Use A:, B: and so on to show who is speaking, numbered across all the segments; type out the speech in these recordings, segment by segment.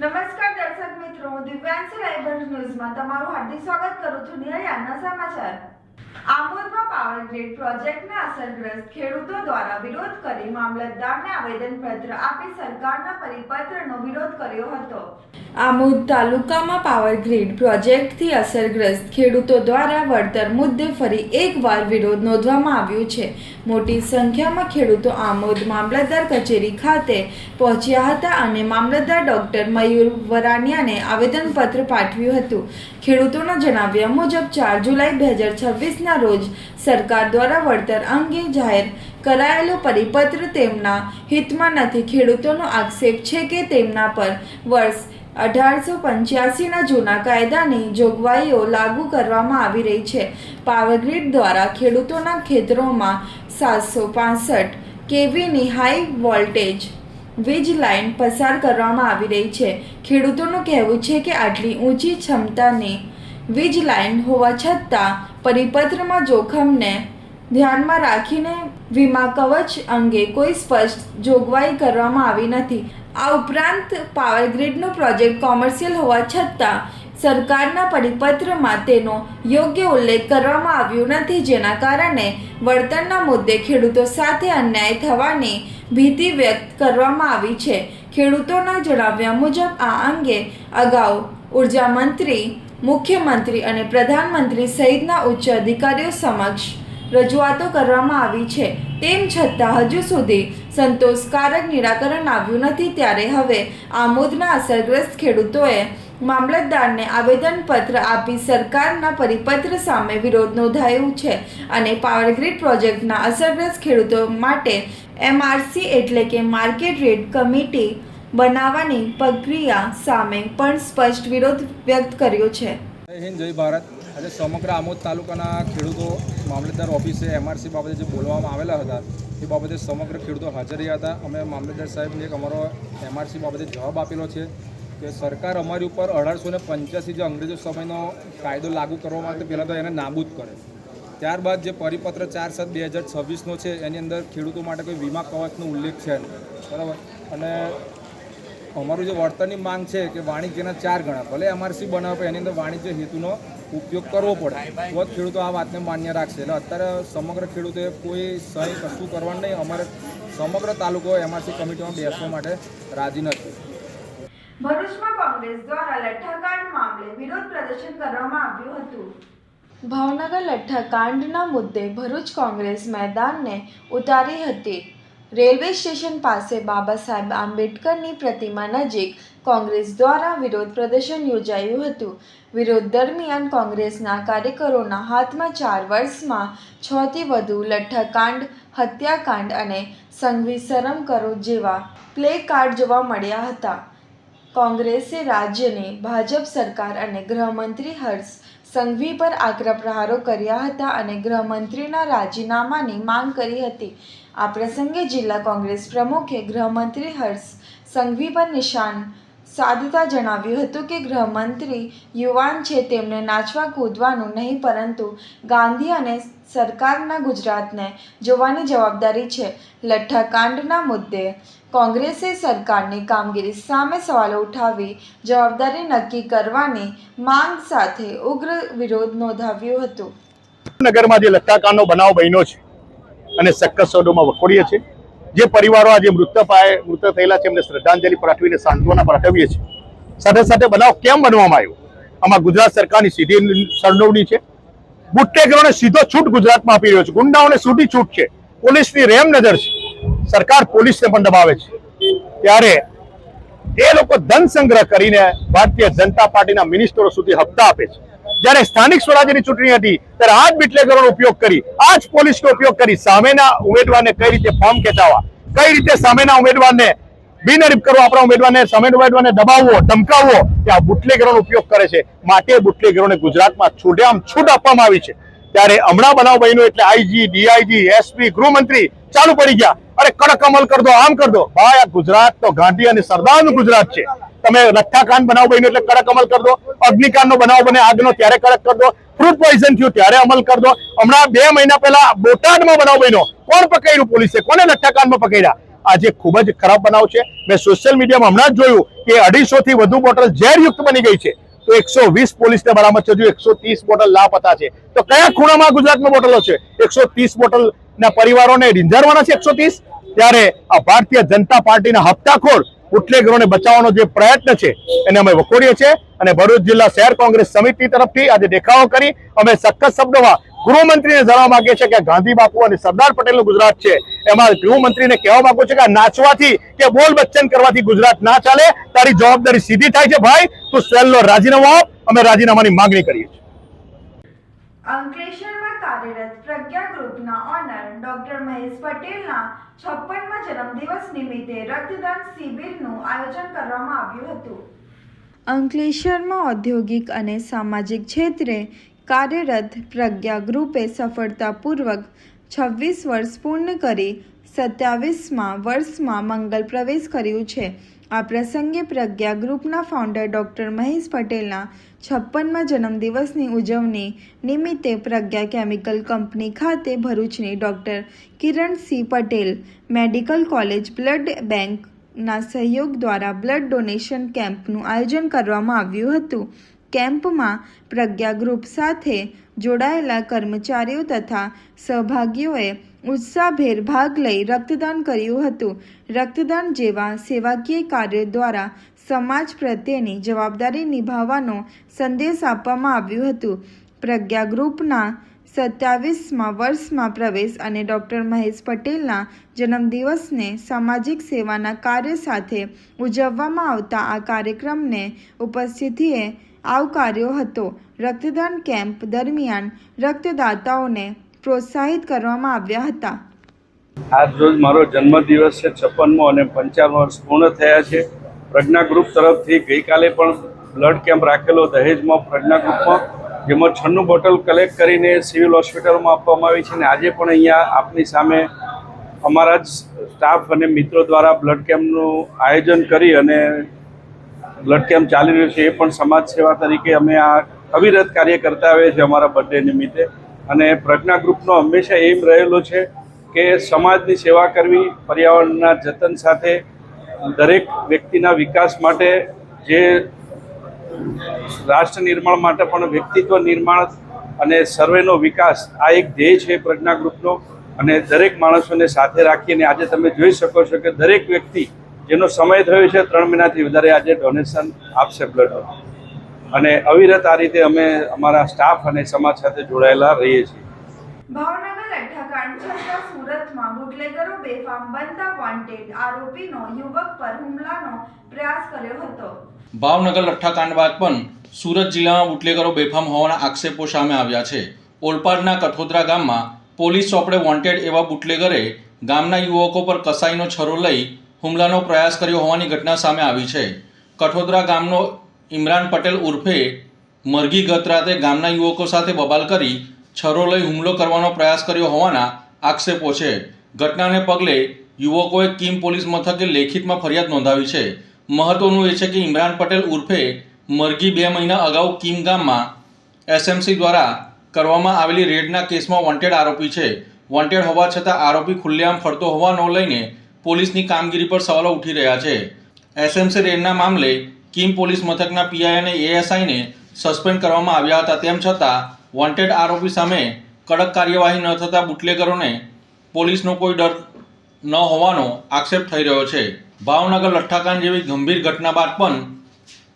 A: નમસ્કાર દર્શક મિત્રો, હું દિવ્યાંશી લાઈવ ન્યૂઝમાં તમારું હાર્દિક સ્વાગત કરું છું. નિહાળના સમાચાર. આમોદમાં પાવર ગ્રીડ પ્રોજેક્ટને અસરગ્રસ્ત ખેડૂતો દ્વારા વિરોધ કરી મામલતદારને આવેદનપત્ર આપી સરકારના પરિપત્રનો વિરોધ કર્યો હતો. આમોદ તાલુકામાં પાવર ગ્રીડ પ્રોજેક્ટથી અસરગ્રસ્ત ખેડૂતો દ્વારા વળતર મુદ્દે ફરી એકવાર વિરોધ નોંધવામાં આવ્યો છે. મોટી સંખ્યામાં ખેડૂતો આમોદ મામલતદાર કચેરી ખાતે પહોંચ્યા હતા અને મામલતદાર ડોક્ટર મયુર વરાણિયાને આવેદનપત્ર પાઠવ્યું હતું. ખેડૂતોના જણાવ્યા મુજબ 4 જુલાઈ 2026ના રોજ સરકાર દ્વારા વળતર અંગે જાહેર કરાયેલો પરિપત્ર તેમના હિતમાં નથી. ખેડૂતોનો આક્ષેપ છે કે તેમના પર વર્ષ 1885ના જૂના કાયદાની જોગવાઈઓ લાગુ કરવામાં આવી રહી છે. પાવરગ્રીડ દ્વારા ખેડૂતોના ખેતરોમાં 765 કેવીની હાઈ વોલ્ટેજ વીજ લાઇન પસાર કરવામાં આવી રહી છે. ખેડૂતોનું કહેવું છે કે આટલી ઊંચી ક્ષમતાની વીજ લાઇન હોવા છતાં પરિપત્રમાં જોખમને ધ્યાનમાં રાખીને વીમા કવચ અંગે કોઈ સ્પષ્ટ જોગવાઈ કરવામાં આવી નથી. આ ઉપરાંત પાવરગ્રીડનો પ્રોજેક્ટ કોમર્શિયલ હોવા છતાં સરકારના પરિપત્રમાં તેનો યોગ્ય ઉલ્લેખ કરવામાં આવ્યો નથી, જેના કારણે વળતરના મુદ્દે ખેડૂતો સાથે અન્યાય થવાની ભીતિ વ્યક્ત કરવામાં આવી છે. ખેડૂતોના જણાવ્યા મુજબ આ અંગે અગાઉ ઉર્જા મંત્રી, મુખ્યમંત્રી અને પ્રધાનમંત્રી સહિતના ઉચ્ચ અધિકારીઓ સમક્ષ રજૂઆતો કરવામાં આવી છે. તેમ છતાં હજુ સુધી સંતોષકારક નિરાકરણ આવ્યું નથી. ત્યારે હવે આમોદના અસરગ્રસ્ત ખેડૂતોએ મામલતદારને આવેદનપત્ર આપી સરકારના પરિપત્ર સામે વિરોધ નોંધાવ્યો છે અને પાવરગ્રીડ પ્રોજેક્ટના અસરગ્રસ્ત ખેડૂતો માટે એમઆરસી એટલે કે માર્કેટ રેટ કમિટી બનાવવાની પ્રક્રિયા સામે પણ સ્પષ્ટ વિરોધ વ્યક્ત કર્યો છે.
B: જય હિન્દ, જય ભારત. આજે સમગ્ર આમોદ તાલુકાના ખેડૂતો મામલતદાર ઓફિસે એમઆરસી બાબતે જે બોલવામાં આવેલા હતા એ બાબતે સમગ્ર ખેડૂતો હાજર રહ્યા હતા. અમે મામલતદાર સાહેબને એક અમારો એમઆરસી બાબતે જવાબ આપેલો છે કે સરકાર અમારી ઉપર 1885 જે અંગ્રેજો સમયનો કાયદો લાગુ કરવા માટે પહેલાં તો એને નાબૂદ કરે, ત્યારબાદ જે પરિપત્ર 4/7/2026નો છે એની અંદર ખેડૂતો માટે કોઈ વીમા કવચનો ઉલ્લેખ છે નહીં, બરાબર. અને અમારું જે વળતરની માંગ છે કે વાણિજ્યના 4 ગણા, ભલે એમઆરસી બનાવે પણ એની અંદર વાણિજ્ય હેતુનો ઉપયોગ કરવો પડે તો જ ખેડૂતો આ વાતને માન્ય રાખશે. એટલે અત્યારે સમગ્ર ખેડૂતોએ કોઈ સહી કશું કરવાનું નહીં. અમારે સમગ્ર તાલુકો એમઆરસી કમિટીમાં બેસવા માટે રાજી નથી.
A: ભરૂચમાં કોંગ્રેસ દ્વારા લઠ્ઠાકાંડ મામલે વિરોધ પ્રદર્શન કરવામાં આવ્યું હતું. ભાવનગર લઠ્ઠાકાંડના મુદ્દે ભરૂચ કોંગ્રેસ મેદાનને ઉતારી હતી. રેલવે સ્ટેશન પાસે બાબા સાહેબ આંબેડકરની પ્રતિમા નજીક કોંગ્રેસ દ્વારા વિરોધ પ્રદર્શન યોજાયું હતું. વિરોધ દરમિયાન કોંગ્રેસના કાર્યકરોના હાથમાં 4 વર્ષમાં 6થી વધુ લઠ્ઠાકાંડ, હત્યાકાંડ અને સંઘવી શરમ કરો જેવા પ્લે કાર્ડ જોવા મળ્યા હતા. કોંગ્રેસે રાજ્યની ભાજપ સરકાર અને ગૃહમંત્રી હર્ષ સંઘવી પર આકરા પ્રહારો કર્યા હતા અને ગૃહમંત્રીના રાજીનામાની માંગ કરી હતી. આ પ્રસંગે જિલ્લા કોંગ્રેસ પ્રમુખે ગૃહમંત્રી હર્ષ સંઘવી પર નિશાન સાધતા જણાવ્યું હતું કે ગૃહમંત્રી યુવાન છે, તેમને નાચવા કૂદવાનું નહીં પરંતુ ગાંધી અને સરકારના ગુજરાતને જોવાની જવાબદારી છે. લઠ્ઠાકાંડના મુદ્દે કોંગ્રેસે સરકારની કામગીરી સામે સવાલો ઉઠાવી જવાબદારી નક્કી કરવાની માંગ સાથે ઉગ્ર વિરોધ નોંધાવ્યો હતો.
C: નગરમાં જે લઠ્ઠાકાંડનો બનાવ બન્યો છે અને સખત શબ્દોમાં વખોડીએ છીએ. જે પરિવારો આજે મૃત થયેલા છે એમને શ્રદ્ધાંજલિ પાઠવીને સાંત્વના પાઠવીએ છીએ. સાથે સાથે બનાવ કેમ બનવામાં આવ્યો, આમાં ગુજરાત સરકારની સીધી સરનોવડી છે. બુટલેગરોને સીધો છૂટ ગુજરાતમાં આપી રહ્યો છે, ગુંડાઓને સીધી છૂટ છે, પોલીસની રેમ નજર છે, સરકાર પોલીસને પણ દબાવે છે. ત્યારે એ લોકો ધન સંગ્રહ કરીને ભારતીય જનતા પાર્ટીના મિનિસ્ટરો સુધી હપ્તા આપે છે. જ્યારે સ્થાનિક સ્વરાજ્યની ચૂંટણી હતી ત્યારે આ જ બુટલેગરોનો ઉપયોગ કરી, આ જ પોલીસનો ઉપયોગ કરી સામેના ઉમેદવારને કઈ રીતે ફોર્મ ખેંચાવવા, કઈ રીતે સામેના ઉમેદવારને બિનહરીફ કરવા, આપણા ઉમેદવારને સામેના ઉમેદવારને દબાવવો, ધમકાવવો, તે આ બુટલેગરોનો ઉપયોગ કરે છે. માટે બુટલેગરોને ગુજરાતમાં છૂટ આપવામાં આવી છે. ત્યારે હમણાં બનાવ બન્યો એટલે આઈજી, ડીઆઈજી, એસપી, ગૃહમંત્રી ચાલુ પડી ગયા, અરે કડક અમલ કર દો, આમ કર દો. ભાઈ, આ ગુજરાત તો ગાંધી અને સરદારનું ગુજરાત છે. તમે લઠ્ઠાકાંડ બનાવ બન્યો એટલે કડક અમલ કર દો, અગ્નિકાંડનો બનાવ બને આગનો ત્યારે કડક કર દો, ફ્રૂટ પોઈઝન થયું ત્યારે અમલ કર દો. હમણાં 2 મહિના પહેલા બોટાદમાં બનાવ બન્યો, કોણ પકડ્યું પોલીસે, કોને લઠ્ઠાકાંડમાં પકડ્યા? આ જે ખૂબ જ ખરાબ બનાવ છે. મેં સોશિયલ મીડિયામાં હમણાં જ જોયું કે 250 થી વધુ બોટલ ઝેરયુક્ત બની ગઈ છે, તો 120 પોલીસને બરામદ છે, હજુ 130 બોટલ લાપતા છે. તો કયા ખૂણામાં ગુજરાતમાં બોટલો છે? 130 બોટલના પરિવારોને રીંઝારવાના છે 130. ત્યારે આ ભારતીય જનતા પાર્ટીના હપ્તાખોર બુટલેગરોને બચાવવાનો જે પ્રયત્ન છે એને અમે વખોડીએ છીએ અને ભરૂચ જિલ્લા શહેર કોંગ્રેસ સમિતિ તરફથી આજે દેખાવો કરી અમે સખત શબ્દોમાં ગૃહમંત્રીને જણાવવા માંગીએ છીએ કે ગાંધી બાપુ અને સરદાર પટેલનું ગુજરાત છે. એમાં ગૃહમંત્રીને કહેવા માંગુ છું કે નાચવાથી કે બોલ બચ્ચન કરવાથી ગુજરાત ના ચાલે. તારી જવાબદારી સીધી થાય છે ભાઈ, તું સેલનો રાજીનામું આપ. અમે રાજીનામાની માંગણી કરીએ છીએ.
A: અંકલેશ્વરમાં કાર્યરત પ્રજ્ઞા ગ્રુપના ઓનર ડોક્ટર મહેશ પટેલના 56મા જન્મદિવસ નિમિત્તે રક્તદાન શિબિરનું આયોજન કરવામાં આવ્યું હતું. અંકલેશ્વરમાં ઔદ્યોગિક અને સામાજિક ક્ષેત્રે કાર્યરત પ્રજ્ઞા ગ્રુપે સફળતાપૂર્વક 26 વર્ષ પૂર્ણ કરી 27મા વર્ષમાં મંગલ પ્રવેશ કર્યું છે. આ પ્રસંગે પ્રજ્ઞા ગ્રુપના ફાઉન્ડર ડોક્ટર મહેશ પટેલના 56મા જન્મદિવસની ઉજવણી નિમિત્તે પ્રજ્ઞા કેમિકલ કંપની ખાતે ભરૂચની doctor Kiransinh Patel medical college blood બેંકના સહયોગ દ્વારા બ્લડ ડોનેશન કેમ્પનું આયોજન કરવામાં આવ્યું હતું. કેમ્પમાં પ્રજ્ઞા ગ્રુપ સાથે જોડાયેલા કર્મચારીઓ તથા સહભાગીઓએ ઉત્સાહભેર ભાગ લઈ રક્તદાન કર્યું હતું. રક્તદાન જેવા સેવાકીય કાર્યો દ્વારા સમાજ પ્રત્યેની જવાબદારી નિભાવવાનો સંદેશ આપવામાં આવ્યું હતું. પ્રજ્ઞા ગ્રુપના 27મા વર્ષમાં પ્રવેશ અને ડોક્ટર મહેશ પટેલના જન્મદિવસને સામાજિક સેવાના કાર્ય સાથે ઉજવવામાં આવતા આ કાર્યક્રમને ઉપસ્થિતિએ આવકાર્યો હતો. રક્તદાન કેમ્પ દરમિયાન રક્તદાતાઓને પ્રોત્સાહિત કરવામાં આવ્યા હતા.
D: આજ રોજ મારો જન્મદિવસ છે 56મો અને 55 વર્ષ પૂર્ણ થયા છે. પ્રજ્ઞા ગ્રુપ તરફથી ગઈકાલે પણ બ્લડ કેમ્પ રાખેલો દહેજમાં પ્રજ્ઞા ગ્રુપમાં, જેમાં 96 બોટલ કલેક્ટ કરીને સિવિલ હોસ્પિટલમાં આપવામાં આવી છે. અને આજે પણ અહીંયા આપની સામે અમારા જ સ્ટાફ અને મિત્રો દ્વારા બ્લડ કેમ્પનું આયોજન કરી અને બ્લડ કેમ્પ ચાલી રહ્યો છે. એ પણ સમાજ સેવા તરીકે અમે આ અવિરત કાર્ય કરતા આવીએ છીએ અમારા બર્થડે નિમિત્તે. અને પ્રજ્ઞા ગ્રુપનો હંમેશા એમ રહેલો છે કે સમાજની સેવા કરવી, પર્યાવરણના જતન સાથે દરેક વ્યક્તિના વિકાસ માટે, જે રાષ્ટ્ર નિર્માણ માટે પણ વ્યક્તિત્વ નિર્માણ અને સર્વેનો વિકાસ, આ એક ધ્યેય છે પ્રજ્ઞા ગ્રુપનો. અને દરેક માણસોને સાથે રાખીને આજે તમે જોઈ શકો છો કે દરેક વ્યક્તિ જેનો સમય થયો છે 3 મહિનાથી વધારે આજે ડોનેશન આપશે બ્લડનું. અને અવિરત આ રીતે અમે અમારા સ્ટાફ અને સમાજ સાથે જોડાયેલા રહીએ છીએ.
A: ભાવનગર લઠ્ઠાકાંડ છતાં સુરતમાં બુટલેગરો બેફામ બનતા વોન્ટેડ આરોપીનો યુવક પર હુમલાનો પ્રયાસ કર્યો હતો.
E: ભાવનગર લઠ્ઠાકાંડ બાદ પણ સુરત જિલ્લામાં બુટલેગરો બેફામ હોવાના આક્ષેપો સામે આવ્યા છે. ઓલપાડના કઠોદરા ગામમાં પોલીસ ચોપડે વોન્ટેડ એવા બુટલેગરે ગામના યુવકો પર કસાઈનો છરો લઈ હુમલાનો પ્રયાસ કર્યો હોવાની ઘટના સામે આવી છે. કઠોદરા ગામનો ઇમરાન પટેલ ઉર્ફે મરઘી ગત રાતે ગામના યુવકો સાથે બબાલ કરી છરો લઈ હુમલો કરવાનો પ્રયાસ કર્યો હોવાના આક્ષેપો છે. ઘટનાને પગલે યુવકોએ કીમ પોલીસ મથકે લેખિતમાં ફરિયાદ નોંધાવી છે. મહત્વનું એ છે કે ઇમરાન પટેલ ઉર્ફે મરઘી 2 મહિના અગાઉ કીમ ગામમાં એસએમસી દ્વારા કરવામાં આવેલી રેડના કેસમાં વોન્ટેડ આરોપી છે. વોન્ટેડ હોવા છતાં આરોપી ખુલ્લેઆમ ફરતો હોવાનો લઈને પોલીસની કામગીરી પર સવાલો ઉઠી રહ્યા છે. એસએમસી રેડના મામલે કીમ પોલીસ મથકના પીઆઈ અને એએસઆઈને સસ્પેન્ડ કરવામાં આવ્યા હતા. તેમ છતાં વોન્ટેડ આરોપી સામે કડક કાર્યવાહી ન થતાં બુટલેગરોને પોલીસનો કોઈ ડર ન હોવાનો આક્ષેપ થઈ રહ્યો છે. ભાવનગર લઠ્ઠાકાંડ જેવી ગંભીર ઘટના બાદ પણ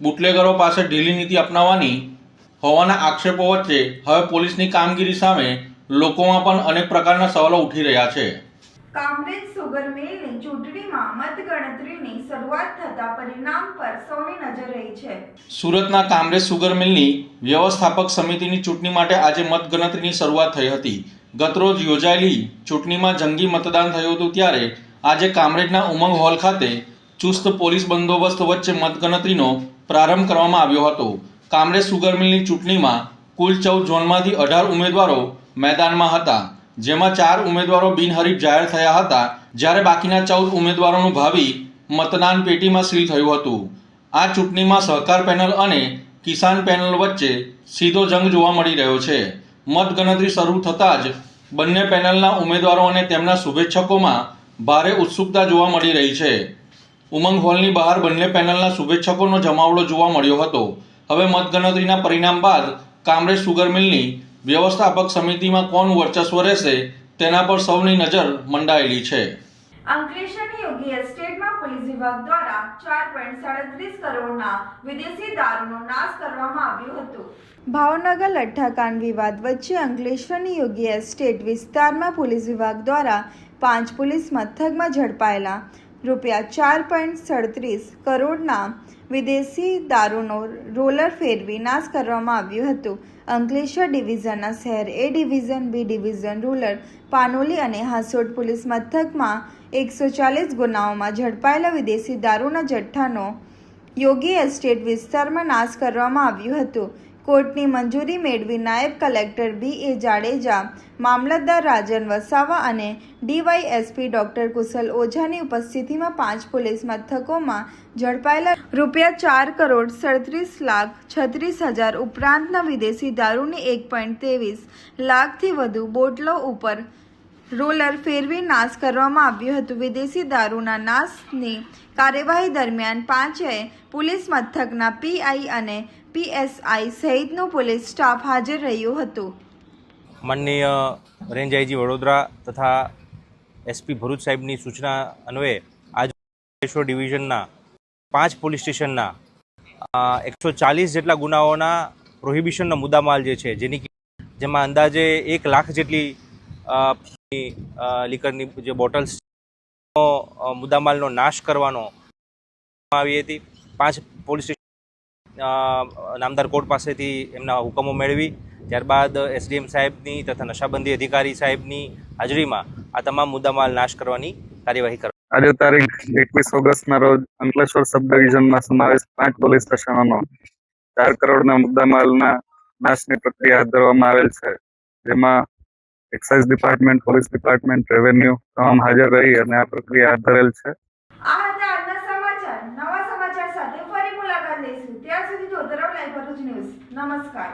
E: બુટલેગરો પાસે ઢીલી નીતિ અપનાવવાની હોવાના આક્ષેપો વચ્ચે હવે પોલીસની કામગીરી સામે લોકોમાં પણ અનેક પ્રકારના સવાલો ઉઠી રહ્યા છે.
A: કામરેજ સુગર મિલની ચૂંટણીમાં મતગણતરીની શરૂઆત થતા પરિણામ પર સૌની નજર રહી છે.
E: સુરતના કામરેજ સુગર મિલની વ્યવસ્થાપક સમિતિની ચૂંટણી માટે આજે મતગણતરીની શરૂઆત થઈ હતી. ગતરોજ યોજાયેલી ચૂંટણીમાં જંગી મતદાન થયું હતું, ત્યારે આજે કામરેજના ઉમંગ હોલ ખાતે ચુસ્ત પોલીસ બંદોબસ્ત વચ્ચે મતગણતરીનો પ્રારંભ કરવામાં આવ્યો હતો. કામરેજ સુગર મિલની ચૂંટણીમાં કુલ 14 ઝોનમાંથી 18 ઉમેદવારો મેદાનમાં હતા, જેમાં 4 ઉમેદવારો બિનહરીફ જાહેર થયા હતા, જ્યારે બાકીના 14 ઉમેદવારોનું ભાવિ મતદાન પેટીમાં સીલ થયું હતું. આ ચૂંટણીમાં સહકાર પેનલ અને કિસાન પેનલ વચ્ચે સીધો જંગ જોવા મળી રહ્યો છે. મતગણતરી શરૂ થતાં જ બંને પેનલના ઉમેદવારો અને તેમના શુભેચ્છકોમાં ભારે ઉત્સુકતા જોવા મળી રહી છે. ઉમંગ હોલની બહાર બંને પેનલના શુભેચ્છકોનો જમાવડો જોવા મળ્યો હતો. હવે મતગણતરીના પરિણામ બાદ કામરેજ સુગર મિલની વ્યવસ્થાપક સમિતિમાં કોણ વર્ચસ્વ રહેશે તેના પર સૌની નજર મંડાયેલી છે.
A: અંકલેશ્વરની યોગી એસ્ટેટમાં પોલીસ વિભાગ દ્વારા 4.37 કરોડના વિદેશી દારૂનો નાશ કરવામાં આવ્યો હતો. ભાવનગર લઠ્ઠાકાંડ વિવાદ વચ્ચે અંકલેશ્વરની યોગી એસ્ટેટ વિસ્તારમાં પોલીસ વિભાગ દ્વારા 5 પોલીસ મથકમાં ઝડપાયેલા રૂપિયા 4.37 કરોડના વિદેશી દારૂનો રોલર ફેરવી નાશ કરવામાં આવ્યો હતો. અંકલેશ્વર ડિવિઝનના શહેર A division, B division, rural, Panoli અને હાસોટ પોલીસ મથકમાં 140 ગુનાઓમાં ઝડપાયેલા વિદેશી દારૂના જથ્થાનો યોગી એસ્ટેટ વિસ્તારમાં નાશ કરવામાં આવ્યો હતો. કોર્ટની મંજૂરી મેળવી નાયબ કલેક્ટર બી.એ. જાડેજા, મામલતદાર રાજન વસાવા અને ડીવાયએસપી ડોક્ટર કુશલ ઓઝાની ઉપસ્થિતિમાં 5 પોલીસ મથકોમાં ઝડપાયેલા રૂપિયા 4,37,36,000 ઉપરાંતના વિદેશી દારૂની 1.23 લાખથી વધુ બોટલો ઉપર રોલર ફેરવી નાશ કરવામાં આવ્યો હતો. વિદેશી દારૂના નાશની કાર્યવાહી દરમિયાન 5 પોલીસ મથકના પીઆઈ અને પીએસઆઈ સહિતનો પોલીસ સ્ટાફ હાજર રહ્યો હતો.
F: માનનીય રેન્જ આઈજી વડોદરા તથા એસપી ભરૂચ સાહેબની સૂચના અન્વયે આજ અંકલેશ્વર ડિવિઝનના 5 પોલીસ સ્ટેશનના 140 જેટલા ગુનાઓના પ્રોહિબિશનનો મુદ્દામાલ જે છે જેમાં અંદાજે 1 લાખ જેટલી લીકરની જે બોટલ્સ મુદ્દામાલનો નાશ કરવાનો આવી હતી. 5 પોલીસ સ્ટેશન નામદાર કોર્ટ પાસેથી એમના હુકમો મેળવી ત્યારબાદ એસડીએમ સાહેબની તથા નશાબંધી અધિકારી સાહેબની હાજરીમાં આ તમામ મુદ્દામાલ નાશ કરવાની કાર્યવાહી કરવા.
G: આજે તારીખ 21 ઓગસ્ટના રોજ અંકલેશ્વર સબ ડિવિઝનમાં સમાવેશ 5 પોલીસ સ્ટેશનોનો 4 કરોડના મુદ્દામાલના નાશની પ્રક્રિયા હાથ ધરવામાં આવેલ છે. જેમાં excise department, police department, revenue તમામ હાજર રહી અને આ પ્રક્રિયા હાથ ધરેલ છે.
A: આ હતા આજના સમાચાર. નવા સમાચાર સાથે ફરી મુલાકાત લઈશું. ત્યાં સુધી જોતા રહો લાઈવ ભરૂચ ન્યૂઝ. નમસ્કાર.